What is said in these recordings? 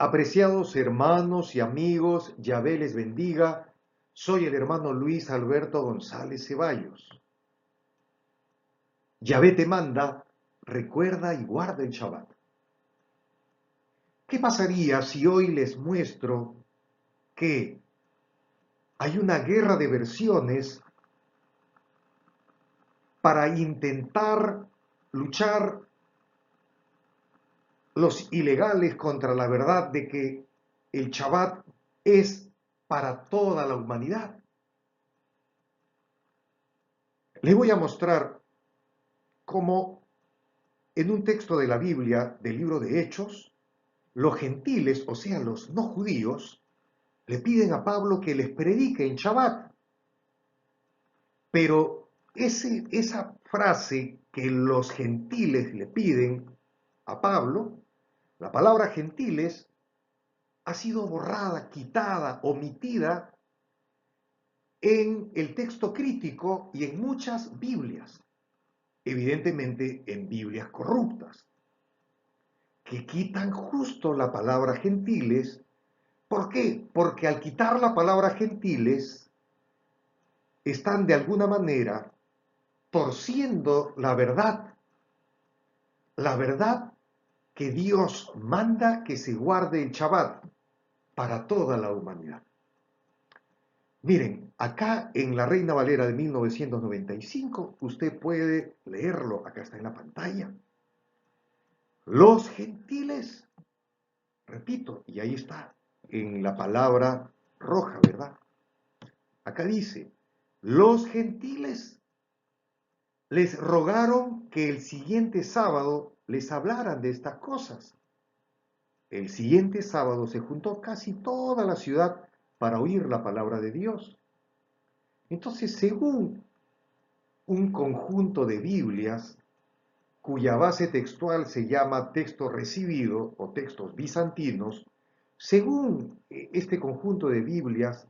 Apreciados hermanos y amigos, Yahvé les bendiga. Soy el hermano Luis Alberto González Ceballos. Yahvé te manda, recuerda y guarda el Shabbat. ¿Qué pasaría si hoy les muestro que hay una guerra de versiones para intentar luchar los ilegales contra la verdad de que el Shabbat es para toda la humanidad? Les voy a mostrar cómo en un texto de la Biblia, del libro de Hechos, los gentiles, o sea, los no judíos, le piden a Pablo que les predique en Shabbat. Pero esa frase que los gentiles le piden a Pablo, la palabra gentiles, ha sido borrada, quitada, omitida en el texto crítico y en muchas Biblias, evidentemente en Biblias corruptas, que quitan justo la palabra gentiles. ¿Por qué? Porque al quitar la palabra gentiles, están de alguna manera torciendo la verdad que Dios manda que se guarde el Shabbat para toda la humanidad. Miren, acá en la Reina Valera de 1995, usted puede leerlo, acá está en la pantalla. Los gentiles, repito, y ahí está, en la palabra roja, ¿verdad? Acá dice, los gentiles les rogaron que el siguiente sábado les hablaran de estas cosas. El siguiente sábado se juntó casi toda la ciudad para oír la palabra de Dios. Entonces, según un conjunto de Biblias, cuya base textual se llama texto recibido o textos bizantinos, según este conjunto de Biblias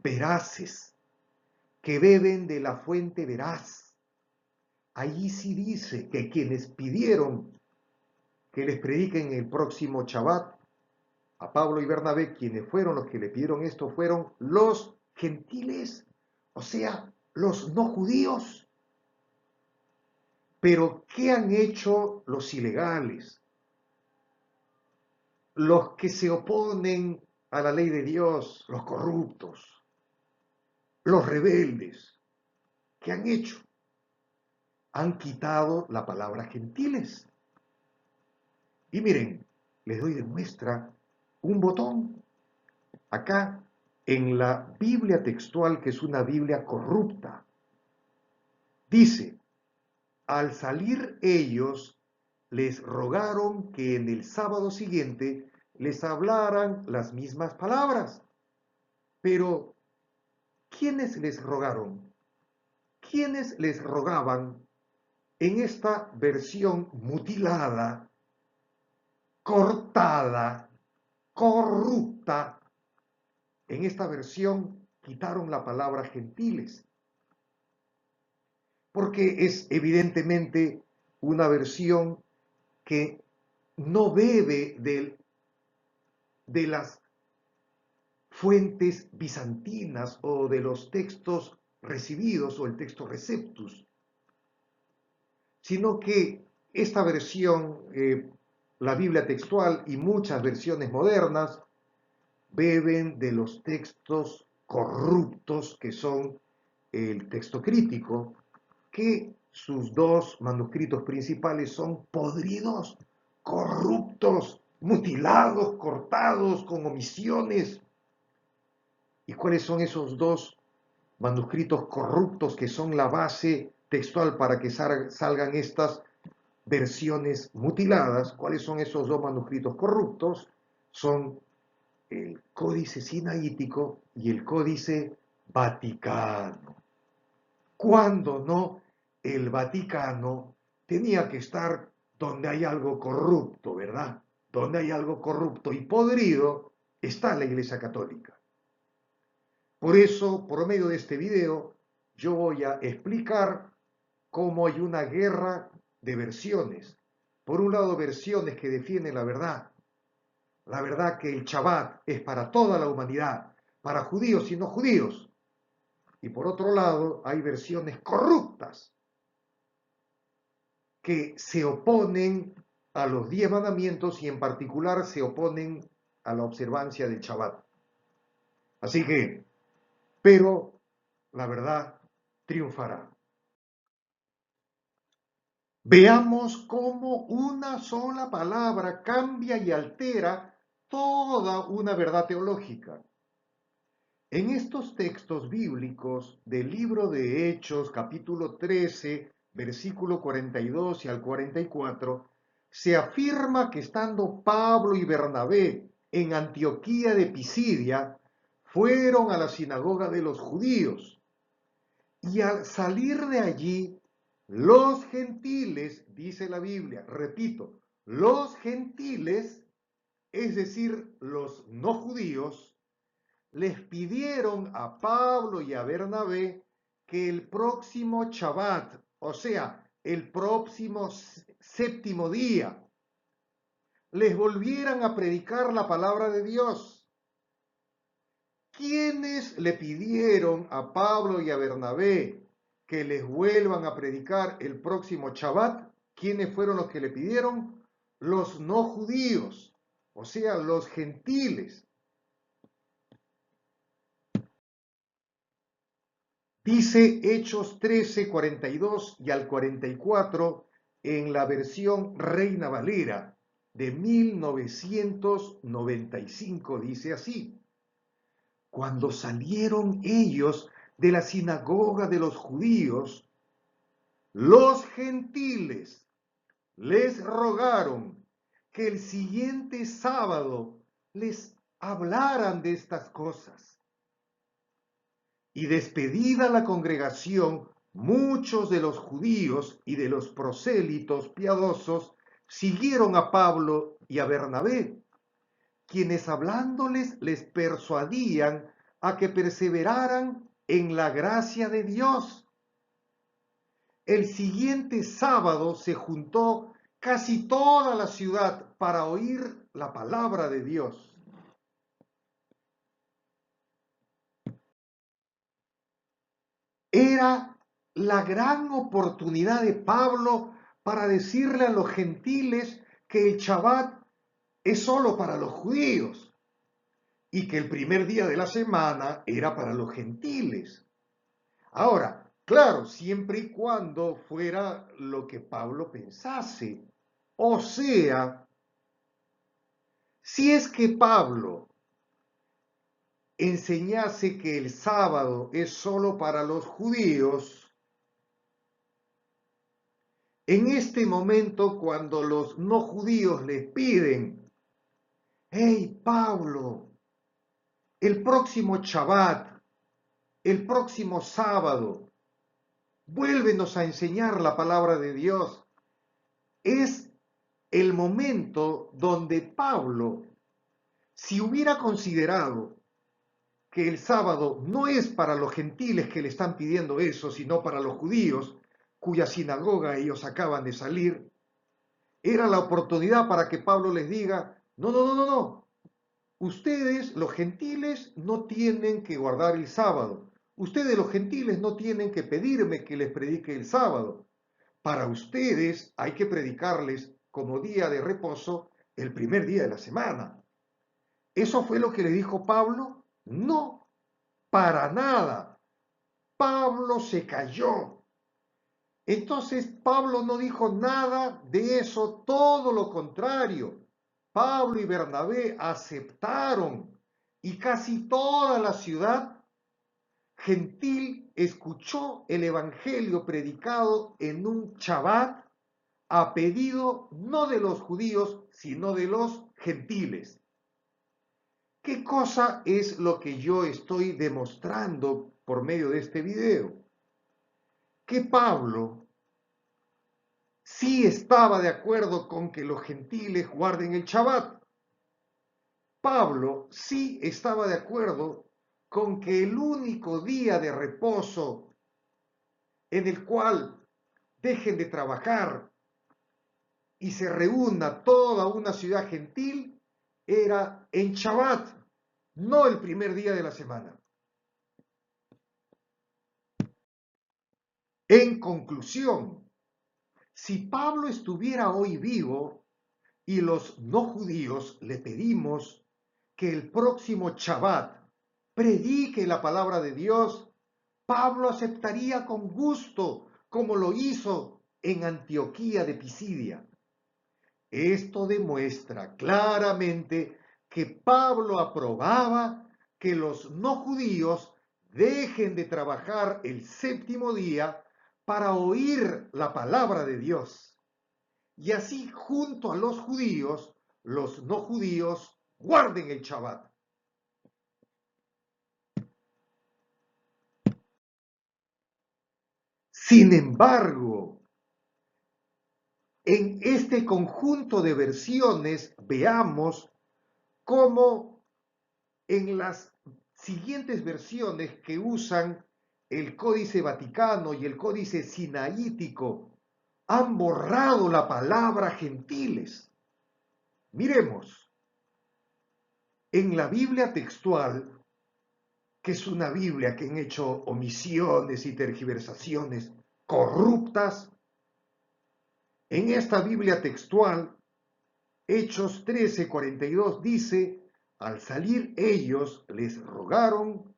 veraces, que beben de la fuente veraz, allí sí dice que quienes pidieron que les prediquen el próximo Shabbat a Pablo y Bernabé, quienes fueron los que le pidieron esto, fueron los gentiles, o sea, los no judíos. Pero, ¿qué han hecho los ilegales? Los que se oponen a la ley de Dios, los corruptos, los rebeldes. ¿Qué han hecho? Han quitado la palabra gentiles. Y miren, les doy de muestra un botón. Acá, en la Biblia textual, que es una Biblia corrupta, dice, al salir ellos, les rogaron que en el sábado siguiente les hablaran las mismas palabras. Pero, ¿quiénes les rogaron? ¿Quiénes les rogaban en esta versión mutilada, cortada, corrupta? En esta versión quitaron la palabra gentiles, porque es evidentemente una versión que no bebe de las fuentes bizantinas o de los textos recibidos o el texto receptus, sino que esta versión, la Biblia textual y muchas versiones modernas, beben de los textos corruptos que son el texto crítico, que sus dos manuscritos principales son podridos, corruptos, mutilados, cortados, con omisiones. ¿Y cuáles son esos dos manuscritos corruptos que son la base textual para que salgan estas versiones mutiladas? ¿Cuáles son esos dos manuscritos corruptos? Son el Códice Sinaítico y el Códice Vaticano. ¿Cuándo no el Vaticano tenía que estar donde hay algo corrupto, verdad? Donde hay algo corrupto y podrido está la Iglesia Católica. Por eso, por medio de este video, yo voy a explicar cómo hay una guerra de versiones. Por un lado, versiones que defienden la verdad, la verdad que el Shabbat es para toda la humanidad, para judíos y no judíos. Y por otro lado, hay versiones corruptas que se oponen a los 10 mandamientos y en particular se oponen a la observancia del Shabbat. Así que, pero la verdad triunfará. Veamos cómo una sola palabra cambia y altera toda una verdad teológica. En estos textos bíblicos del libro de Hechos, capítulo 13, versículo 42 y al 44, se afirma que estando Pablo y Bernabé en Antioquía de Pisidia, fueron a la sinagoga de los judíos y al salir de allí, los gentiles, dice la Biblia, repito, los gentiles, es decir, los no judíos, les pidieron a Pablo y a Bernabé que el próximo Shabbat, o sea, el próximo séptimo día, les volvieran a predicar la palabra de Dios. ¿Quiénes le pidieron a Pablo y a Bernabé que les vuelvan a predicar el próximo Shabbat? ¿Quiénes fueron los que le pidieron? Los no judíos, o sea, los gentiles. Dice Hechos 13, 42 y al 44 en la versión Reina Valera de 1995, dice así: cuando salieron ellos de la sinagoga de los judíos, los gentiles les rogaron que el siguiente sábado les hablaran de estas cosas. Y despedida la congregación, muchos de los judíos y de los prosélitos piadosos siguieron a Pablo y a Bernabé, quienes hablándoles les persuadían a que perseveraran en la gracia de Dios. El siguiente sábado se juntó casi toda la ciudad para oír la palabra de Dios. Era la gran oportunidad de Pablo para decirle a los gentiles que el Shabbat es solo para los judíos y que el primer día de la semana era para los gentiles. Ahora, claro, siempre y cuando fuera lo que Pablo pensase. O sea, si es que Pablo enseñase que el sábado es solo para los judíos, en este momento cuando los no judíos les piden, hey Pablo, el próximo Shabbat, el próximo sábado, vuélvenos a enseñar la palabra de Dios, es el momento donde Pablo, si hubiera considerado que el sábado no es para los gentiles que le están pidiendo eso, sino para los judíos, cuya sinagoga ellos acaban de salir, era la oportunidad para que Pablo les diga, no, no, no, no, no, ustedes los gentiles no tienen que guardar el sábado, ustedes los gentiles no tienen que pedirme que les predique el sábado, para ustedes hay que predicarles como día de reposo el primer día de la semana. ¿Eso fue lo que le dijo Pablo? No, para nada. Pablo se cayó. Entonces Pablo no dijo nada de eso, todo lo contrario. Pablo y Bernabé aceptaron y casi toda la ciudad gentil escuchó el evangelio predicado en un Shabbat a pedido no de los judíos, sino de los gentiles. ¿Qué cosa es lo que yo estoy demostrando por medio de este video? Que Pablo sí estaba de acuerdo con que los gentiles guarden el Shabbat. Pablo sí estaba de acuerdo con que el único día de reposo en el cual dejen de trabajar y se reúna toda una ciudad gentil era en Shabbat, no el primer día de la semana. En conclusión, si Pablo estuviera hoy vivo y los no judíos le pedimos que el próximo Shabbat predique la palabra de Dios, Pablo aceptaría con gusto, como lo hizo en Antioquía de Pisidia. Esto demuestra claramente que Pablo aprobaba que los no judíos dejen de trabajar el séptimo día para oír la palabra de Dios. Y así, junto a los judíos, los no judíos guarden el Shabbat. Sin embargo, en este conjunto de versiones veamos cómo en las siguientes versiones que usan el Códice Vaticano y el Códice Sinaítico han borrado la palabra gentiles. Miremos, en la Biblia textual, que es una Biblia que han hecho omisiones y tergiversaciones corruptas, en esta Biblia textual, Hechos 13:42 dice, al salir ellos les rogaron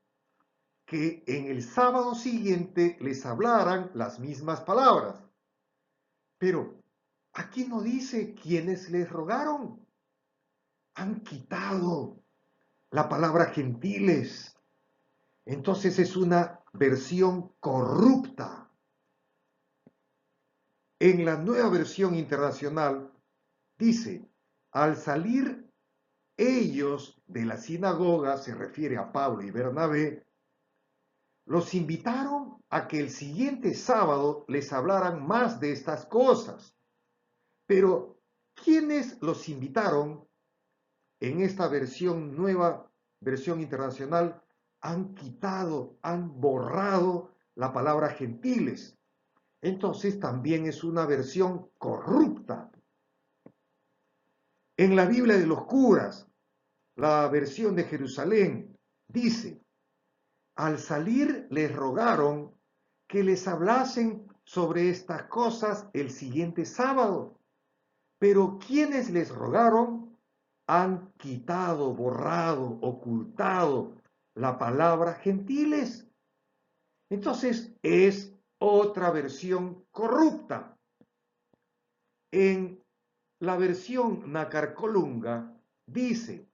que en el sábado siguiente les hablaran las mismas palabras. Pero aquí no dice quiénes les rogaron. Han quitado la palabra gentiles. Entonces es una versión corrupta. En la Nueva Versión Internacional dice, al salir ellos de la sinagoga, se refiere a Pablo y Bernabé, los invitaron a que el siguiente sábado les hablaran más de estas cosas. Pero, ¿quiénes los invitaron? En esta versión nueva, versión internacional, han quitado, han borrado la palabra gentiles. Entonces también es una versión corrupta. En la Biblia de los curas, la versión de Jerusalén, dice, al salir les rogaron que les hablasen sobre estas cosas el siguiente sábado. Pero quienes les rogaron han quitado, borrado, ocultado la palabra gentiles. Entonces es otra versión corrupta. En la versión Nacarcolunga dice,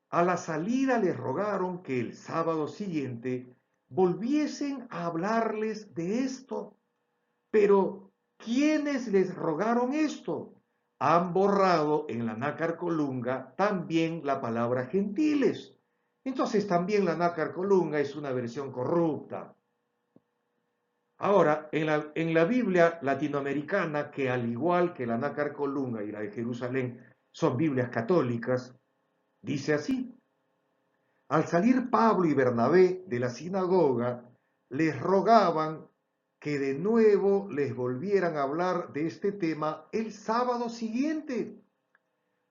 a la salida les rogaron que el sábado siguiente volviesen a hablarles de esto. Pero, ¿quiénes les rogaron esto? Han borrado en la Nácar Colunga también la palabra gentiles. Entonces también la Nácar Colunga es una versión corrupta. Ahora, en la Biblia latinoamericana, que al igual que la Nácar Colunga y la de Jerusalén son Biblias católicas, dice así, al salir Pablo y Bernabé de la sinagoga, les rogaban que de nuevo les volvieran a hablar de este tema el sábado siguiente.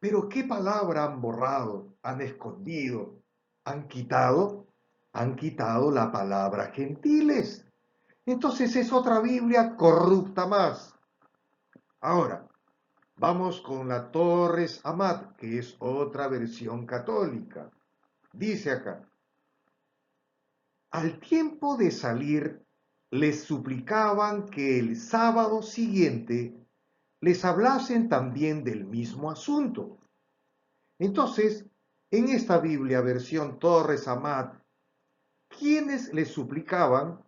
Pero ¿qué palabra han borrado, han escondido, han quitado? Han quitado la palabra gentiles. Entonces es otra Biblia corrupta más. Ahora, vamos con la Torres Amat, que es otra versión católica. Dice acá, al tiempo de salir, les suplicaban que el sábado siguiente les hablasen también del mismo asunto. Entonces, en esta Biblia versión Torres Amat, ¿quiénes les suplicaban?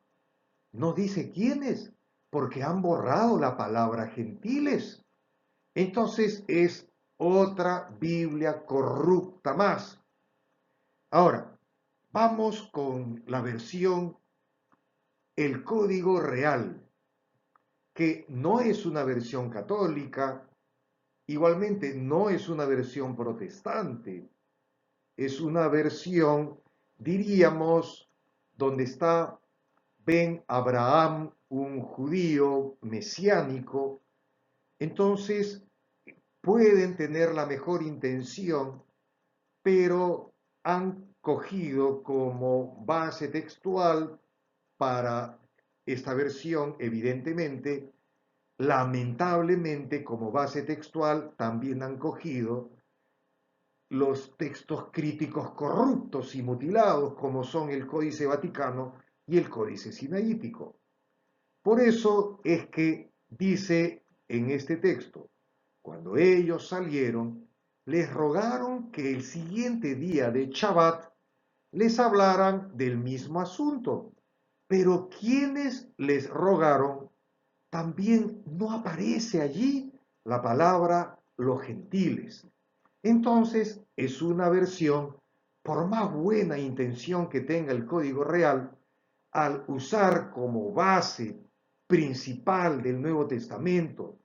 No dice quiénes, porque han borrado la palabra gentiles. Entonces es otra Biblia corrupta más. Ahora, vamos con la versión El Código Real, que no es una versión católica, igualmente no es una versión protestante, es una versión, diríamos, donde está Ben Abraham, un judío mesiánico. Entonces pueden tener la mejor intención pero han cogido como base textual para esta versión, evidentemente, lamentablemente, como base textual, también han cogido los textos críticos corruptos y mutilados, como son el Códice Vaticano y el Códice Sinaítico. Por eso es que dice en este texto, cuando ellos salieron, les rogaron que el siguiente día de Shabbat les hablaran del mismo asunto. Pero quienes les rogaron, también no aparece allí la palabra los gentiles. Entonces es una versión, por más buena intención que tenga el Código Real, al usar como base principal del Nuevo Testamento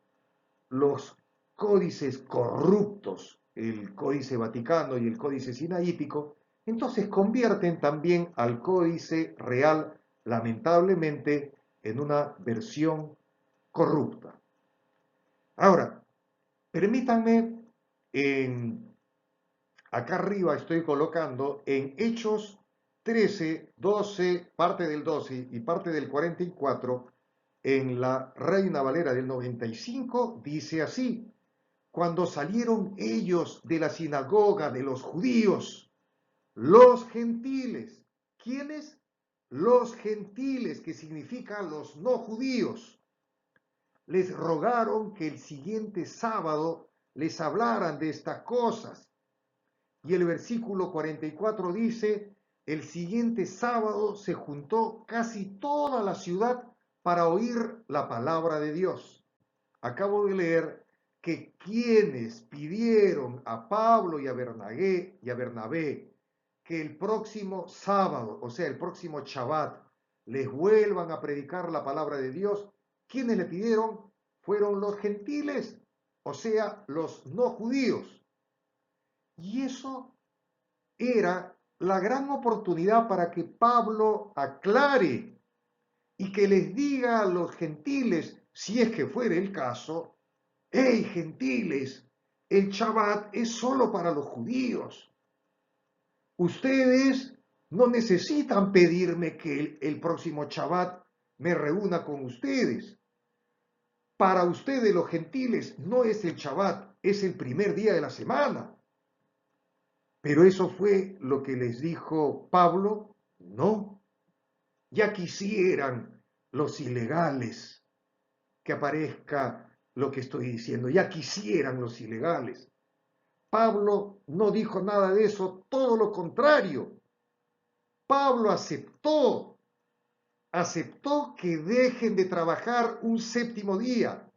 los códices corruptos, el Códice Vaticano y el Códice Sinaítico, entonces convierten también al Códice Real, lamentablemente, en una versión corrupta. Ahora, permítanme, acá arriba estoy colocando en Hechos 13, 12, parte del 12 y parte del 44, en la Reina Valera del 95, dice así: cuando salieron ellos de la sinagoga de los judíos, los gentiles, ¿quiénes? Los gentiles, que significan los no judíos, les rogaron que el siguiente sábado les hablaran de estas cosas. Y el versículo 44 dice, el siguiente sábado se juntó casi toda la ciudad para oír la palabra de Dios. Acabo de leer que quienes pidieron a Pablo y a Bernabé que el próximo sábado, o sea, el próximo Shabbat, les vuelvan a predicar la palabra de Dios, quienes le pidieron fueron los gentiles, o sea, los no judíos. Y eso era la gran oportunidad para que Pablo aclare y que les diga a los gentiles, si es que fuera el caso, hey gentiles, el Shabbat es solo para los judíos. Ustedes no necesitan pedirme que el próximo Shabbat me reúna con ustedes. Para ustedes los gentiles no es el Shabbat, es el primer día de la semana. Pero eso fue lo que les dijo Pablo. No, ya quisieran los ilegales que aparezca lo que estoy diciendo, ya quisieran los ilegales. Pablo no dijo nada de eso, todo lo contrario. Pablo aceptó que dejen de trabajar un séptimo día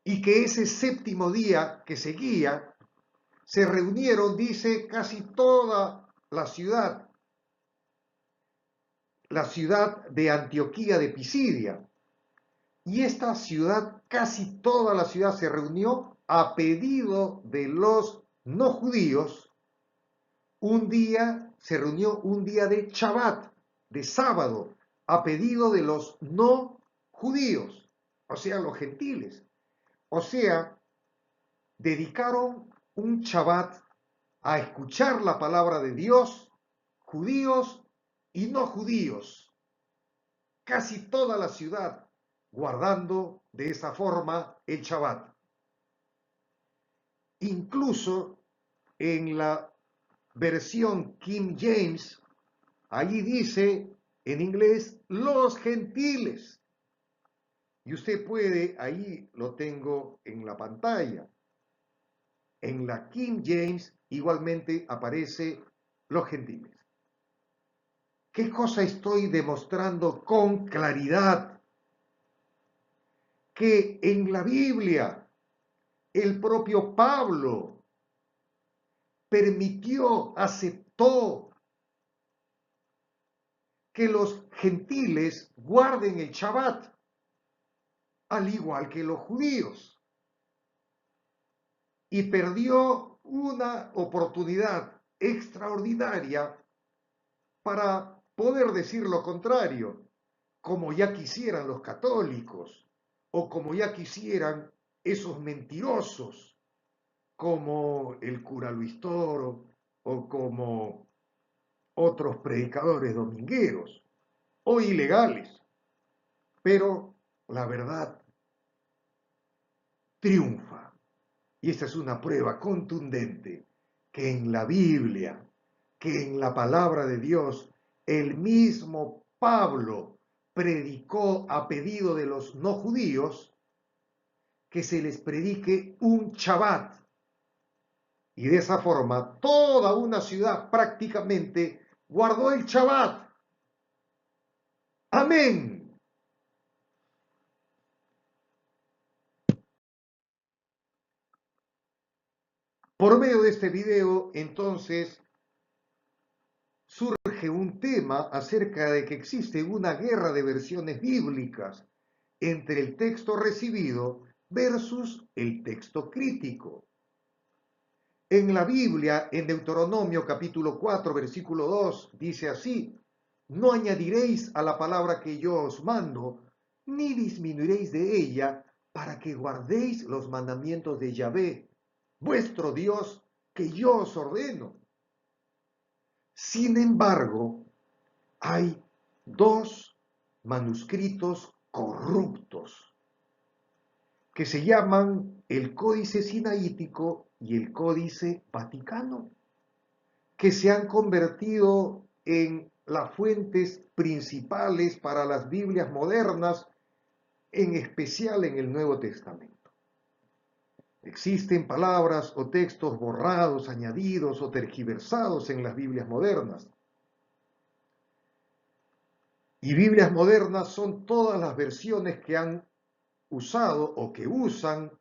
y que ese séptimo día que seguía se reunieron, dice, casi toda la ciudad de Antioquía de Pisidia. Y esta ciudad, casi toda la ciudad se reunió a pedido de los no judíos. Se reunió un día de Shabbat, de sábado, a pedido de los no judíos, o sea, los gentiles. O sea, dedicaron un Shabbat a escuchar la palabra de Dios, judíos y no judíos. Casi toda la ciudad guardando de esa forma el Shabbat. Incluso en la versión King James, allí dice en inglés los gentiles. Y usted puede, ahí lo tengo en la pantalla. En la King James igualmente aparece los gentiles. ¿Qué cosa estoy demostrando con claridad? Que en la Biblia el propio Pablo permitió, aceptó que los gentiles guarden el Shabbat, al igual que los judíos. Y perdió una oportunidad extraordinaria para poder decir lo contrario, como ya quisieran los católicos o como ya quisieran esos mentirosos como el cura Luis Toro o como otros predicadores domingueros o ilegales. Pero la verdad triunfa. Y esta es una prueba contundente que en la Biblia, que en la palabra de Dios, el mismo Pablo predicó a pedido de los no judíos que se les predique un Shabbat. Y de esa forma toda una ciudad prácticamente guardó el Shabbat. Amén. Por medio de este video, entonces, surge un tema acerca de que existe una guerra de versiones bíblicas entre el texto recibido versus el texto crítico. En la Biblia, en Deuteronomio capítulo 4, versículo 2, dice así: no añadiréis a la palabra que yo os mando, ni disminuiréis de ella, para que guardéis los mandamientos de Yahvé, vuestro Dios, que yo os ordeno. Sin embargo, hay dos manuscritos corruptos que se llaman el Códice Sinaítico y el Códice Vaticano, que se han convertido en las fuentes principales para las Biblias modernas, en especial en el Nuevo Testamento. Existen palabras o textos borrados, añadidos o tergiversados en las Biblias modernas. Y Biblias modernas son todas las versiones que han usado o que usan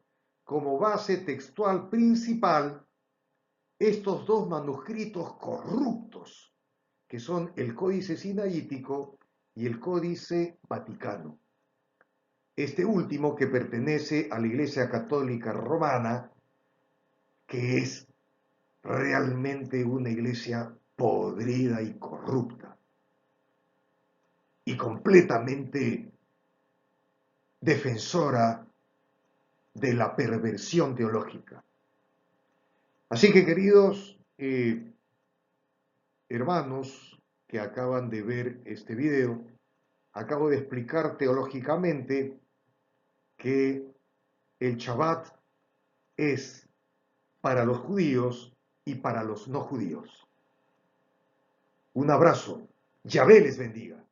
como base textual principal estos dos manuscritos corruptos, que son el Códice Sinaítico y el Códice Vaticano. Este último que pertenece a la Iglesia Católica Romana, que es realmente una iglesia podrida y corrupta y completamente defensora de la perversión teológica. Así que, queridos hermanos que acaban de ver este video, acabo de explicar teológicamente que el Shabbat es para los judíos y para los no judíos. Un abrazo. Yahvé les bendiga.